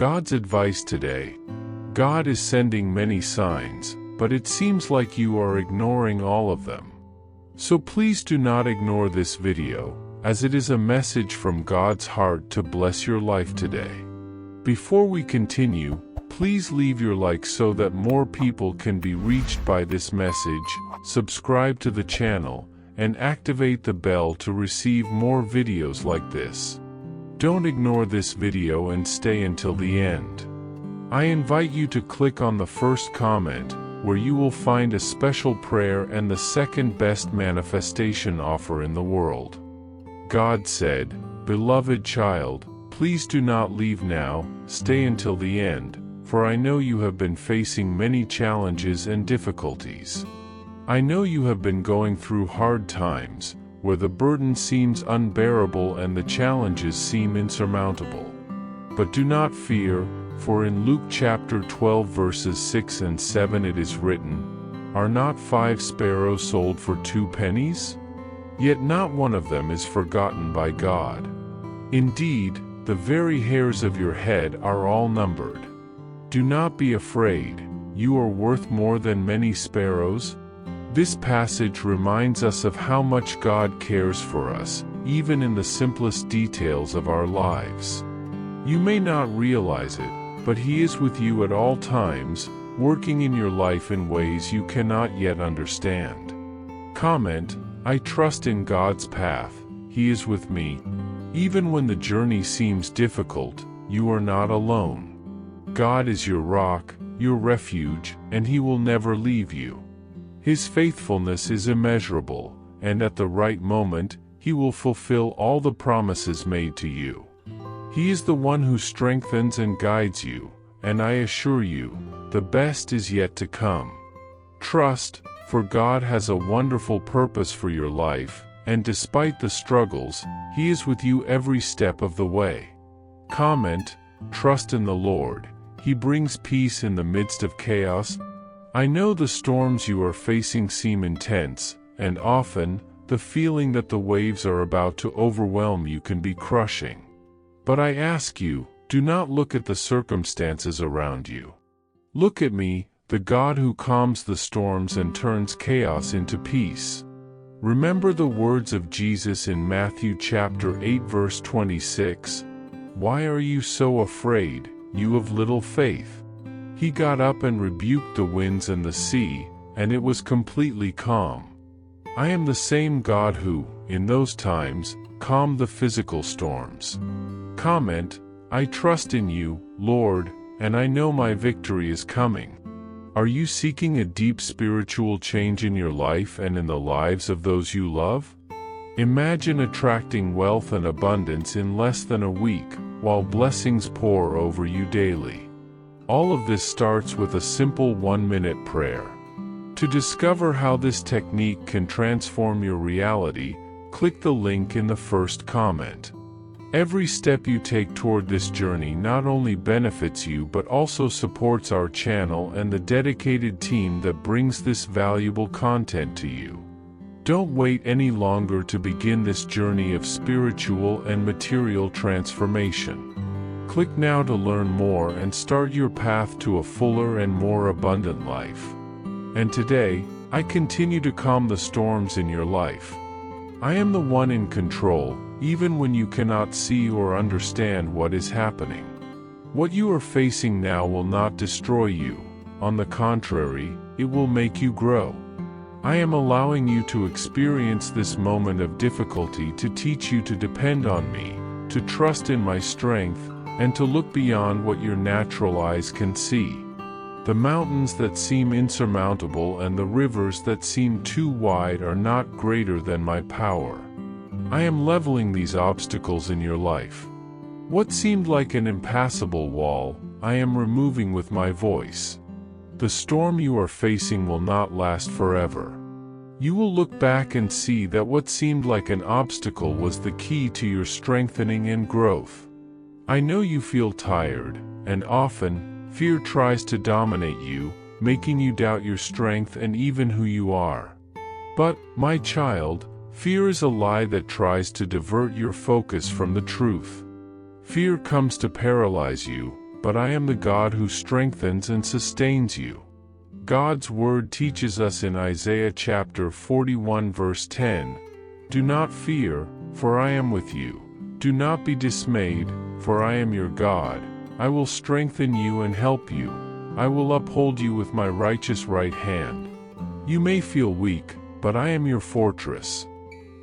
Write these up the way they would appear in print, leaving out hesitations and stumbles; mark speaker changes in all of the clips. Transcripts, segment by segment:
Speaker 1: God's advice today. God is sending many signs, but it seems like you are ignoring all of them. So please do not ignore this video, as it is a message from God's heart to bless your life today. Before we continue, please leave your like so that more people can be reached by this message, subscribe to the channel, and activate the bell to receive more videos like this. Don't ignore this video and stay until the end. I invite you to click on the first comment, where you will find a special prayer and the second best manifestation offer in the world. God said, "Beloved child, please do not leave now, stay until the end, for I know you have been facing many challenges and difficulties. I know you have been going through hard times, where the burden seems unbearable and the challenges seem insurmountable. But do not fear, for in Luke chapter 12 verses 6 and 7 it is written, "Are not 5 sparrows sold for 2 pennies? Yet not one of them is forgotten by God. Indeed, the very hairs of your head are all numbered. Do not be afraid, you are worth more than many sparrows." This passage reminds us of how much God cares for us, even in the simplest details of our lives. You may not realize it, but He is with you at all times, working in your life in ways you cannot yet understand. Comment, "I trust in God's path, He is with me." Even when the journey seems difficult, you are not alone. God is your rock, your refuge, and He will never leave you. His faithfulness is immeasurable, and at the right moment, He will fulfill all the promises made to you. He is the one who strengthens and guides you, and I assure you, the best is yet to come. Trust, for God has a wonderful purpose for your life, and despite the struggles, He is with you every step of the way. Comment, "Trust in the Lord, He brings peace in the midst of chaos." I know the storms you are facing seem intense, and often, the feeling that the waves are about to overwhelm you can be crushing. But I ask you, do not look at the circumstances around you. Look at me, the God who calms the storms and turns chaos into peace. Remember the words of Jesus in Matthew chapter 8 verse 26, "Why are you so afraid, you of little faith?" He got up and rebuked the winds and the sea, and it was completely calm. I am the same God who, in those times, calmed the physical storms. Comment, "I trust in you, Lord, and I know my victory is coming." Are you seeking a deep spiritual change in your life and in the lives of those you love? Imagine attracting wealth and abundance in less than a week, while blessings pour over you daily. All of this starts with a simple 1-minute prayer. To discover how this technique can transform your reality, click the link in the first comment. Every step you take toward this journey not only benefits you but also supports our channel and the dedicated team that brings this valuable content to you. Don't wait any longer to begin this journey of spiritual and material transformation. Click now to learn more and start your path to a fuller and more abundant life. And today, I continue to calm the storms in your life. I am the one in control, even when you cannot see or understand what is happening. What you are facing now will not destroy you. On the contrary, it will make you grow. I am allowing you to experience this moment of difficulty to teach you to depend on me, to trust in my strength, and to look beyond what your natural eyes can see. The mountains that seem insurmountable and the rivers that seem too wide are not greater than my power. I am leveling these obstacles in your life. What seemed like an impassable wall, I am removing with my voice. The storm you are facing will not last forever. You will look back and see that what seemed like an obstacle was the key to your strengthening and growth. I know you feel tired, and often, fear tries to dominate you, making you doubt your strength and even who you are. But, my child, fear is a lie that tries to divert your focus from the truth. Fear comes to paralyze you, but I am the God who strengthens and sustains you. God's word teaches us in Isaiah chapter 41 verse 10, "Do not fear, for I am with you. Do not be dismayed, for I am your God. I will strengthen you and help you. I will uphold you with my righteous right hand. You may feel weak, but I am your fortress.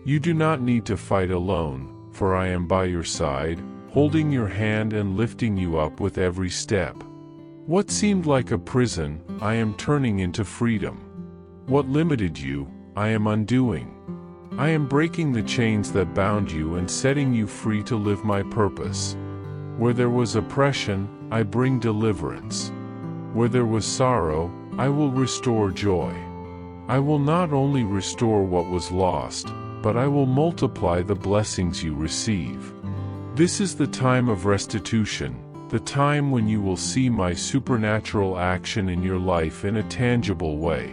Speaker 1: You do not need to fight alone, for I am by your side, holding your hand and lifting you up with every step. What seemed like a prison, I am turning into freedom. What limited you, I am undoing. I am breaking the chains that bound you and setting you free to live my purpose. Where there was oppression, I bring deliverance. Where there was sorrow, I will restore joy. I will not only restore what was lost, but I will multiply the blessings you receive. This is the time of restitution, the time when you will see my supernatural action in your life in a tangible way.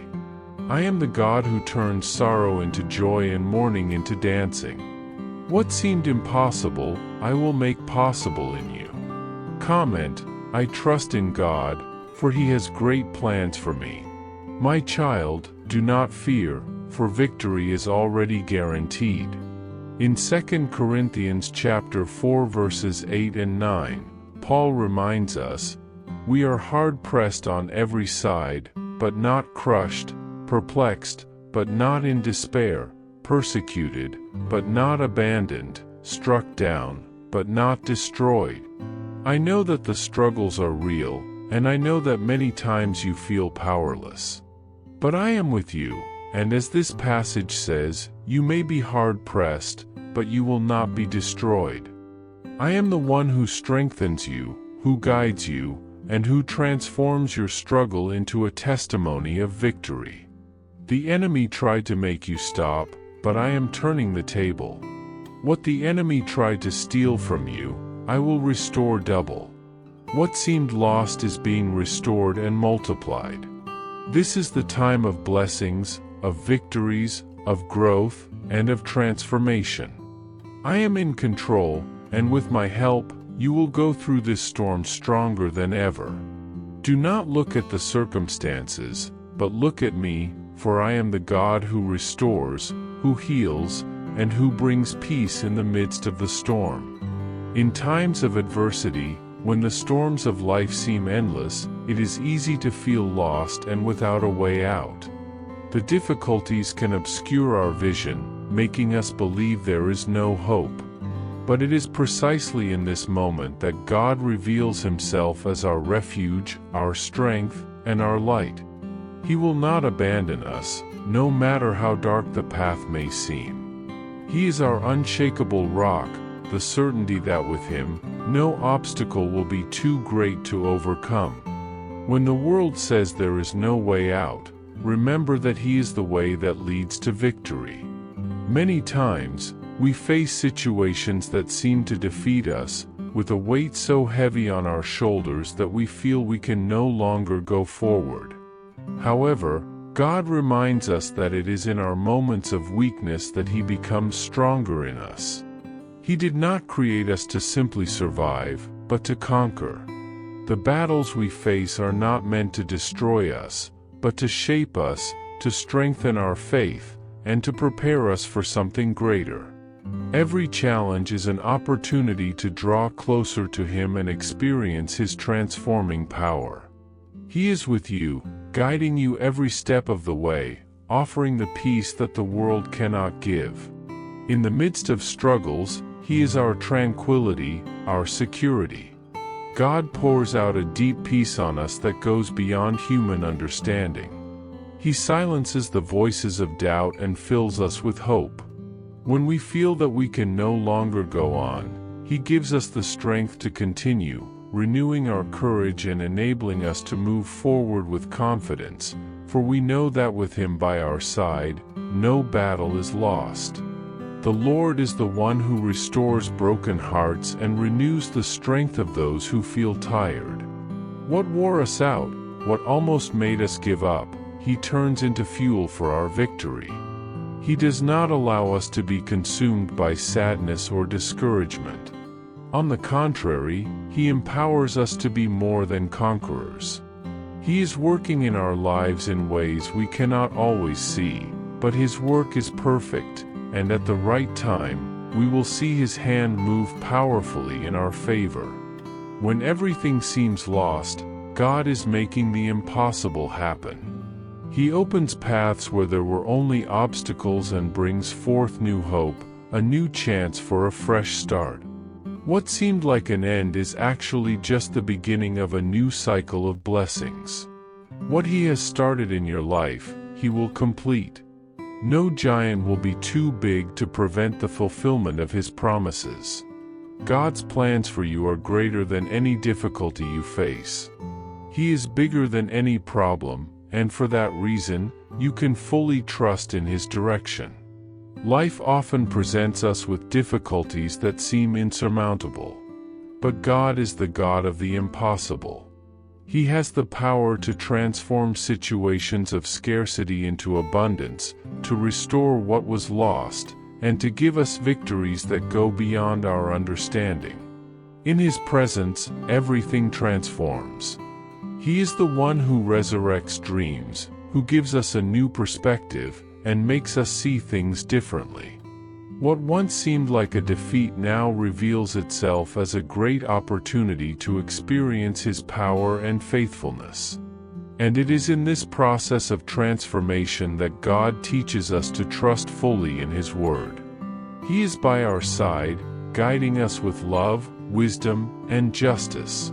Speaker 1: I am the God who turns sorrow into joy and mourning into dancing. What seemed impossible, I will make possible in you. Comment, I trust in God, for He has great plans for me. My child, do not fear, for victory is already guaranteed. In 2 Corinthians chapter 4 verses 8 and 9, Paul reminds us, "We are hard-pressed on every side, but not crushed, perplexed, but not in despair, persecuted, but not abandoned, struck down, but not destroyed." I know that the struggles are real, and I know that many times you feel powerless. But I am with you, and as this passage says, you may be hard-pressed, but you will not be destroyed. I am the one who strengthens you, who guides you, and who transforms your struggle into a testimony of victory. The enemy tried to make you stop, but I am turning the table. What the enemy tried to steal from you, I will restore double. What seemed lost is being restored and multiplied. This is the time of blessings, of victories, of growth, and of transformation. I am in control, and with my help, you will go through this storm stronger than ever. Do not look at the circumstances, but look at me, for I am the God who restores, who heals, and who brings peace in the midst of the storm. In times of adversity, when the storms of life seem endless, it is easy to feel lost and without a way out. The difficulties can obscure our vision, making us believe there is no hope. But it is precisely in this moment that God reveals Himself as our refuge, our strength, and our light. He will not abandon us, no matter how dark the path may seem. He is our unshakable rock, the certainty that with Him, no obstacle will be too great to overcome. When the world says there is no way out, remember that He is the way that leads to victory. Many times, we face situations that seem to defeat us, with a weight so heavy on our shoulders that we feel we can no longer go forward. However, God reminds us that it is in our moments of weakness that He becomes stronger in us. He did not create us to simply survive, but to conquer. The battles we face are not meant to destroy us, but to shape us, to strengthen our faith, and to prepare us for something greater. Every challenge is an opportunity to draw closer to Him and experience His transforming power. He is with you, guiding you every step of the way, offering the peace that the world cannot give. In the midst of struggles, He is our tranquility, our security. God pours out a deep peace on us that goes beyond human understanding. He silences the voices of doubt and fills us with hope. When we feel that we can no longer go on, He gives us the strength to continue, renewing our courage and enabling us to move forward with confidence, for we know that with Him by our side, no battle is lost. The Lord is the one who restores broken hearts and renews the strength of those who feel tired. What wore us out, what almost made us give up, He turns into fuel for our victory. He does not allow us to be consumed by sadness or discouragement. On the contrary, He empowers us to be more than conquerors. He is working in our lives in ways we cannot always see, but His work is perfect, and at the right time, we will see His hand move powerfully in our favor. When everything seems lost, God is making the impossible happen. He opens paths where there were only obstacles and brings forth new hope, a new chance for a fresh start. What seemed like an end is actually just the beginning of a new cycle of blessings. What He has started in your life, He will complete. No giant will be too big to prevent the fulfillment of His promises. God's plans for you are greater than any difficulty you face. He is bigger than any problem, and for that reason, you can fully trust in His direction. Life often presents us with difficulties that seem insurmountable. But God is the God of the impossible. He has the power to transform situations of scarcity into abundance, to restore what was lost, and to give us victories that go beyond our understanding. In His presence, everything transforms. He is the one who resurrects dreams, who gives us a new perspective, and makes us see things differently. What once seemed like a defeat now reveals itself as a great opportunity to experience His power and faithfulness. And it is in this process of transformation that God teaches us to trust fully in His Word. He is by our side, guiding us with love, wisdom, and justice.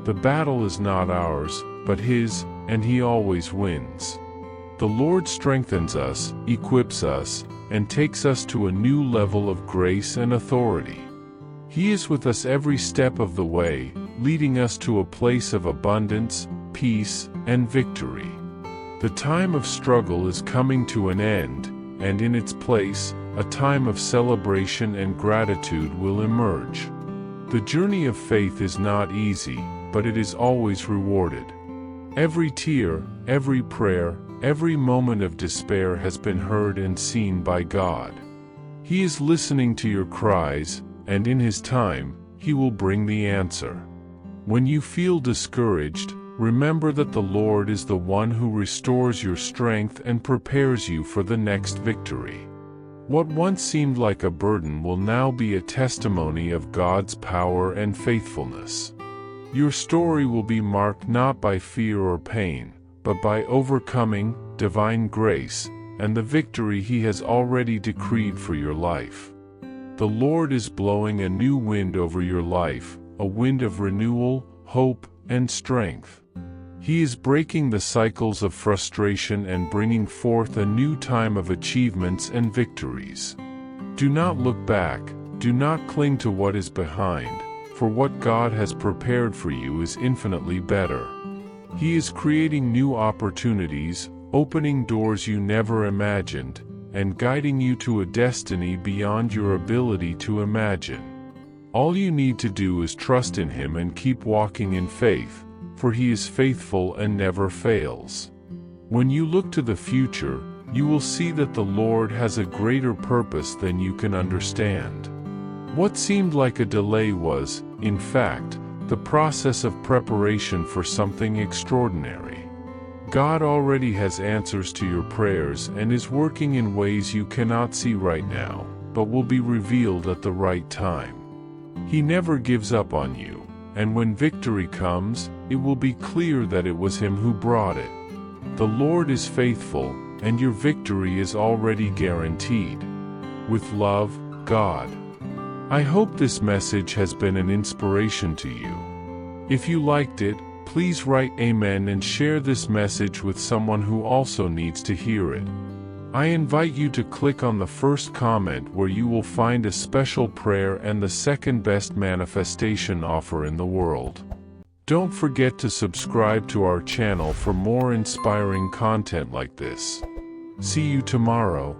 Speaker 1: The battle is not ours, but His, and He always wins. The Lord strengthens us, equips us, and takes us to a new level of grace and authority. He is with us every step of the way, leading us to a place of abundance, peace, and victory. The time of struggle is coming to an end, and in its place, a time of celebration and gratitude will emerge. The journey of faith is not easy, but it is always rewarded. Every tear, every prayer, every moment of despair has been heard and seen by God. He is listening to your cries, and in His time, He will bring the answer. When you feel discouraged, remember that the Lord is the one who restores your strength and prepares you for the next victory. What once seemed like a burden will now be a testimony of God's power and faithfulness. Your story will be marked not by fear or pain, but by overcoming, divine grace, and the victory He has already decreed for your life. The Lord is blowing a new wind over your life, a wind of renewal, hope, and strength. He is breaking the cycles of frustration and bringing forth a new time of achievements and victories. Do not look back, do not cling to what is behind, for what God has prepared for you is infinitely better. He is creating new opportunities, opening doors you never imagined, and guiding you to a destiny beyond your ability to imagine. All you need to do is trust in Him and keep walking in faith, for He is faithful and never fails. When you look to the future, you will see that the Lord has a greater purpose than you can understand. What seemed like a delay was, in fact, the process of preparation for something extraordinary. God already has answers to your prayers and is working in ways you cannot see right now, but will be revealed at the right time. He never gives up on you, and when victory comes, it will be clear that it was Him who brought it. The Lord is faithful, and your victory is already guaranteed. With love, God. I hope this message has been an inspiration to you. If you liked it, please write Amen and share this message with someone who also needs to hear it. I invite you to click on the first comment where you will find a special prayer and the second best manifestation offer in the world. Don't forget to subscribe to our channel for more inspiring content like this. See you tomorrow.